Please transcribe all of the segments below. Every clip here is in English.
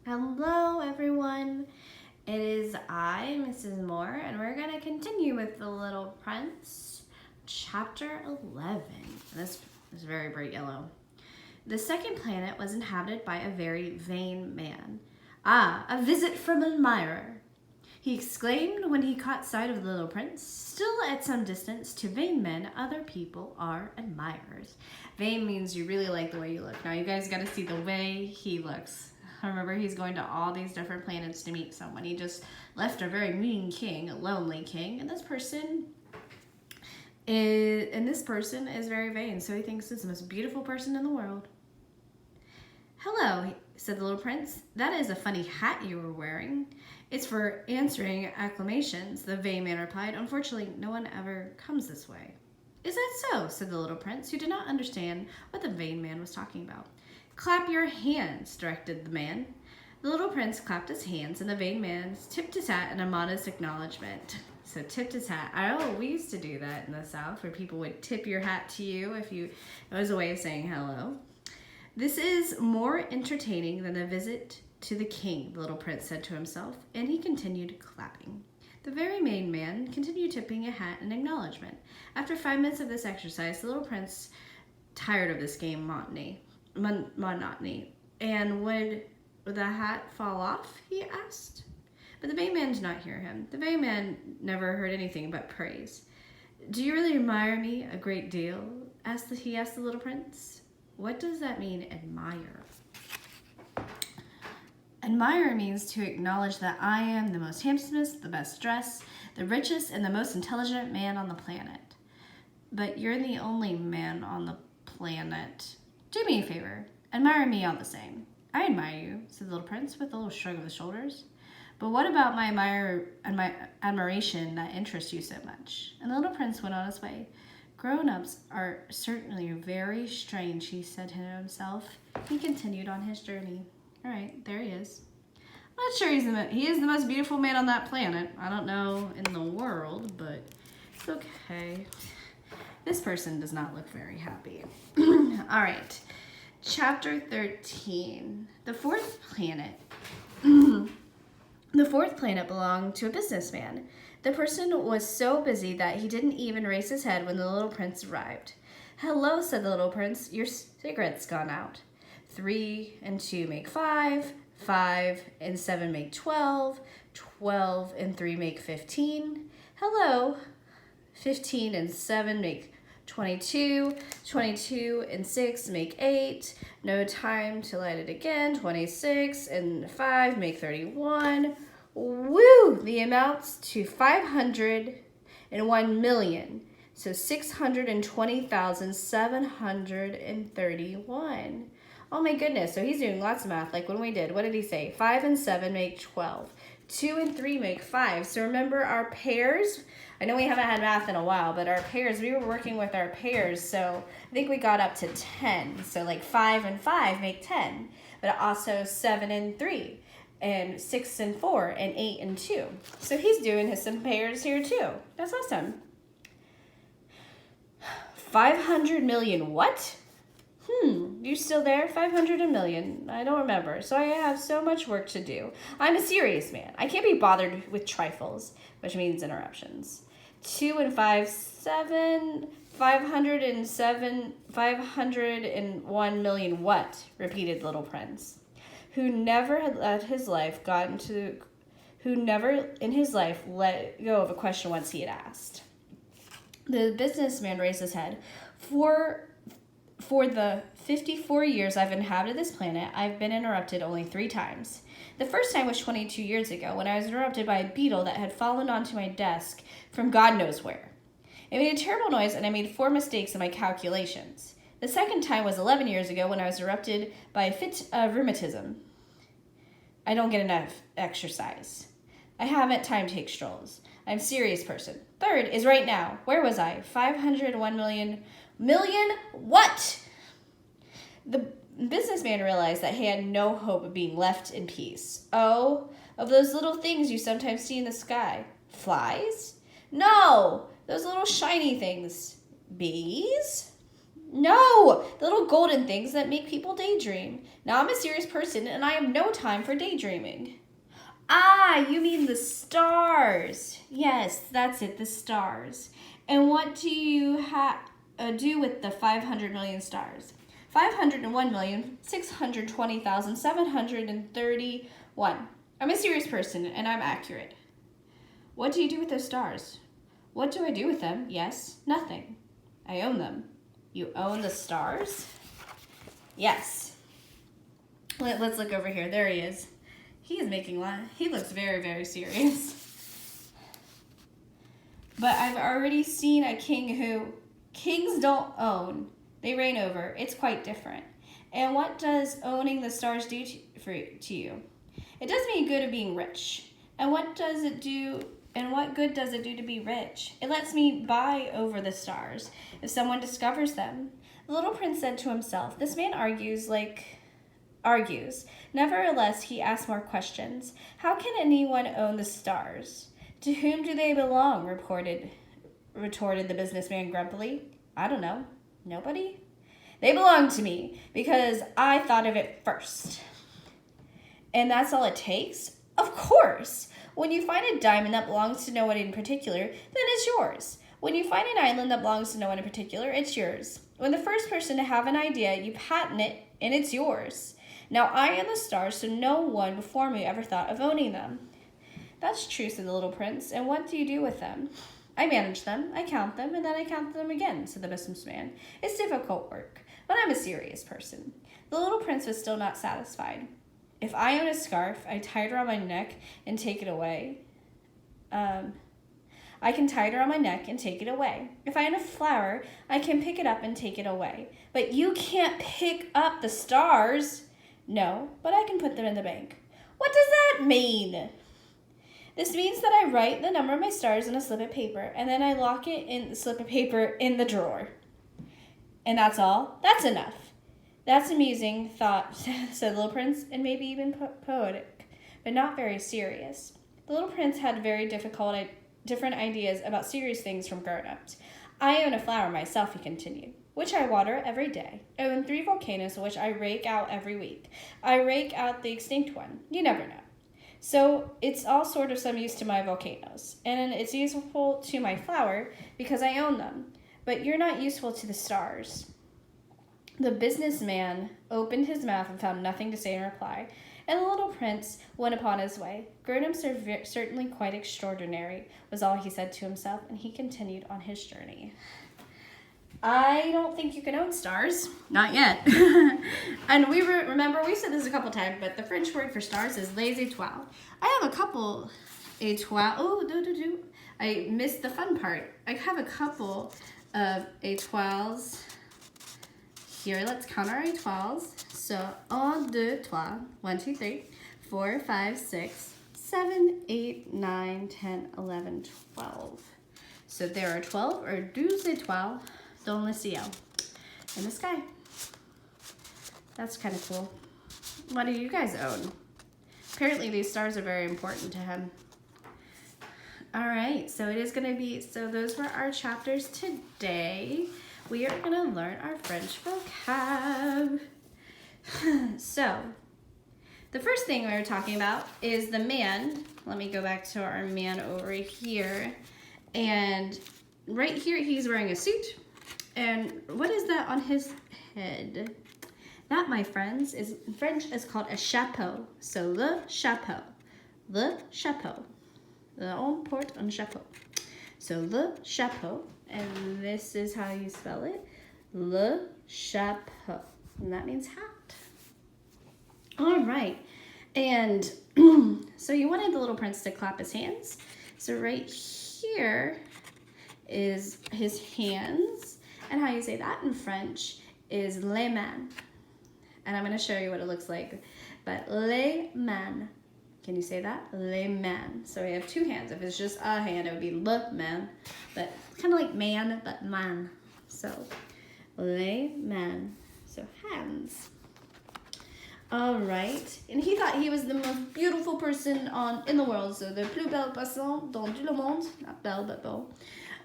Hello, everyone. It is I, Mrs. Moore, and we're going to continue with The Little Prince, Chapter 11. This is very bright yellow. The second planet was inhabited by a very vain man. Ah, a visit from an admirer, he exclaimed when he caught sight of the little prince. Still at some distance, to vain men, other people are admirers. Vain means you really like the way you look. Now, you guys got to see the way he looks. Remember, he's going to all these different planets to meet someone. He just left a very mean king, a lonely king, and this person is very vain, so he thinks it's the most beautiful person in the world. Hello, said the little prince. That is a funny hat you were wearing. It's for answering acclamations, the vain man replied. Unfortunately, no one ever comes this way. Is that so? Said the little prince, who did not understand what the vain man was talking about. Clap your hands, directed the man. The little prince clapped his hands, and the vain man tipped his hat in a modest acknowledgement. So tipped his hat. We used to do that in the South, where people would tip your hat to you it was a way of saying hello. This is more entertaining than a visit to the king, the little prince said to himself, and he continued clapping. The very vain man continued tipping a hat in acknowledgement. After 5 minutes of this exercise, the little prince tired of this game monotony. And would the hat fall off? He asked. But the vain man did not hear him. The vain man never heard anything but praise. Do you really admire me a great deal? He asked the little prince. What does that mean, admire? Admire means to acknowledge that I am the most handsomest, the best dressed, the richest, and the most intelligent man on the planet. But you're the only man on the planet. Do me a favor. Admire me all the same. I admire you, said the little prince with a little shrug of the shoulders. But what about my admiration that interests you so much? And the little prince went on his way. Grown-ups are certainly very strange, he said to himself. He continued on his journey. All right, there he is. I'm not sure he is the most beautiful man on that planet. I don't know in the world, but it's okay. This person does not look very happy. All right, Chapter 13. The fourth planet. The fourth planet belonged to a businessman. The person was so busy that he didn't even raise his head when the little prince arrived. Hello, said the little prince. Your cigarette's gone out. 3 and 2 make 5. 5 and 7 make 12. 12 and 3 make 15. Hello. 15 and 7 make 22. 22 and 6 make 8. No time to light it again. 26 and 5 make 31. Woo! The amounts to 501 million. So 620,731. Oh my goodness. So he's doing lots of math like when we did. What did he say? 5 and 7 make 12. 2 and 3 make 5. So remember our pairs? I know we haven't had math in a while, but our pairs, we were working with our pairs. So I think we got up to 10. So like 5 and 5 make 10. But also 7 and 3. And 6 and 4. And 8 and 2. So he's doing some pairs here too. That's awesome. 500 million what? You still there? 500 million. I don't remember. So I have so much work to do. I'm a serious man. I can't be bothered with trifles, which means interruptions. 2 and 5, 7, 501 million what? Repeated little prince, who never in his life let go of a question once he had asked. The businessman raised his head. For the 54 years I've inhabited this planet, I've been interrupted only 3 times. The first time was 22 years ago when I was interrupted by a beetle that had fallen onto my desk from God knows where. It made a terrible noise and I made 4 mistakes in my calculations. The second time was 11 years ago when I was interrupted by a fit of rheumatism. I don't get enough exercise. I haven't time to take strolls. I'm a serious person. Third is right now. Where was I? 501 million. Million what? The businessman realized that he had no hope of being left in peace. Oh, of those little things you sometimes see in the sky. Flies? No, those little shiny things. Bees? No, the little golden things that make people daydream. Now I'm a serious person and I have no time for daydreaming. Ah, you mean the stars. Yes, that's it, the stars. And what do you do with the 500 million stars? 501,620,731. I'm a serious person and I'm accurate. What do you do with those stars? What do I do with them? Yes, nothing. I own them. You own the stars? Yes. Let's look over here. There he is. He is making he looks very, very serious. But I've already seen a king who kings don't own. They reign over. It's quite different. And what does owning the stars do to you? It does me good of being rich. And what does it do? And what good does it do to be rich? It lets me buy over the stars if someone discovers them. The little prince said to himself, this man argues. Nevertheless, he asked more questions. How can anyone own the stars? To whom do they belong? Retorted the businessman grumpily. I don't know. Nobody? They belong to me because I thought of it first. And that's all it takes? Of course. When you find a diamond that belongs to no one in particular, then it's yours. When you find an island that belongs to no one in particular, it's yours. When the first person to have an idea, you patent it, and it's yours. Now I own the stars, so no one before me ever thought of owning them. That's true, said the little prince. And what do you do with them? I manage them, I count them, and then I count them again, said the businessman. It's difficult work, but I'm a serious person. The little prince was still not satisfied. If I own a scarf, I tie it around my neck and take it away. I can tie it around my neck and take it away. If I own a flower, I can pick it up and take it away. But you can't pick up the stars. No, but I can put them in the bank. What does that mean? This means that I write the number of my stars on a slip of paper, and then I lock it in the slip of paper in the drawer. And that's all? That's enough. That's amusing, thought, said the little prince, and maybe even poetic, but not very serious. The little prince had very different ideas about serious things from grown-ups. I own a flower myself, he continued, which I water every day. I own 3 volcanoes, which I rake out every week. I rake out the extinct one. You never know. So it's all sort of some use to my volcanoes, and it's useful to my flower because I own them. But you're not useful to the stars. The businessman opened his mouth and found nothing to say in reply, and the little prince went upon his way. Grown-ups are certainly quite extraordinary, was all he said to himself, and he continued on his journey. I don't think you can own stars. Not yet. And remember, we said this a couple times, but the French word for stars is les étoiles. I have a couple étoiles. Oh, I missed the fun part. I have a couple of étoiles. Here, let's count our étoiles. So, 1, 2, 3, 1, 2, 3, 4, 5, 6, 7, 8, 9, 10, 11, 12. So there are 12 or 12 étoiles dans le ciel, in the sky. That's kind of cool. What do you guys own? Apparently these stars are very important to him. All right, so it is going to be, so those were our chapters today. We are going to learn our French vocab. So, the first thing we were talking about is the man. Let me go back to our man over here. And right here, he's wearing a suit. And what is that on his head? That, my friends, is in French is called a chapeau. So, le chapeau. Le chapeau. On porte un chapeau. So, le chapeau. And this is how you spell it. Le chapeau. And that means hat. All right. And so you wanted the little prince to clap his hands. So right here is his hands. And how you say that in French is les mains. And I'm going to show you what it looks like. But les mains. Can you say that? Les mains. So we have 2 hands. If it's just a hand, it would be le main. But kind of like man, but man. So les mains. So hands. All right. And he thought he was the most beautiful person in the world. So the plus belle personne dans le monde. Not belle, but beau.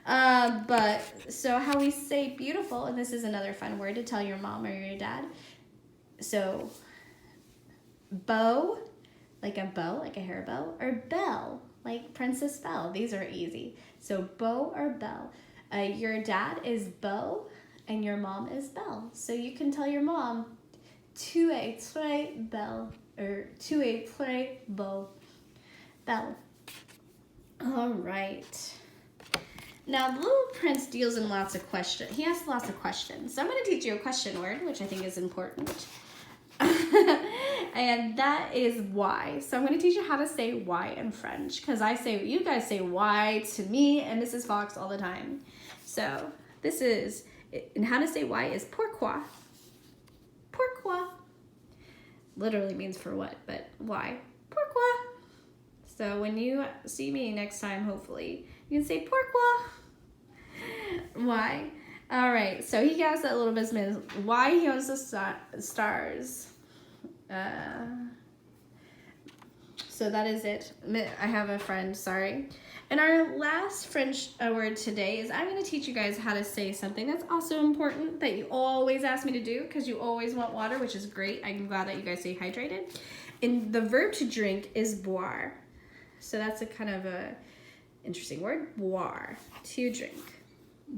But so how we say beautiful, and this is another fun word to tell your mom or your dad. So bow, like a bow, like a hair bow, or belle, like Princess Belle. These are easy. So beau or belle. Your dad is Beau and your mom is Belle. So you can tell your mom, tu es très belle, or tu es très beau. Belle. All right. Now, the Little Prince deals in lots of questions. He asks lots of questions. So I'm going to teach you a question word, which I think is important. And that is why. So I'm going to teach you how to say why in French, because you guys say why to me and Mrs. Fox all the time. So this is, and how to say why is pourquoi. Pourquoi. Literally means for what, but why? Pourquoi. So when you see me next time, hopefully, you can say pourquoi. Why? All right, so he has that little business. Why he owns the stars. So that is it. I have a friend, sorry. And our last French word today is I'm going to teach you guys how to say something that's also important that you always ask me to do because you always want water, which is great. I'm glad that you guys stay hydrated. And the verb to drink is boire. So that's a kind of a interesting word. Boire, to drink.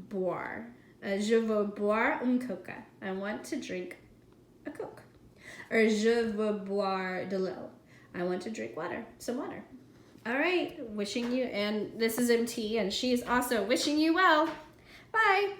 Boire. Je veux boire un coca. I want to drink a Coke. Or je veux boire de l'eau. I want to drink water, some water. All right, wishing you, and this is MT, and she's also wishing you well. Bye.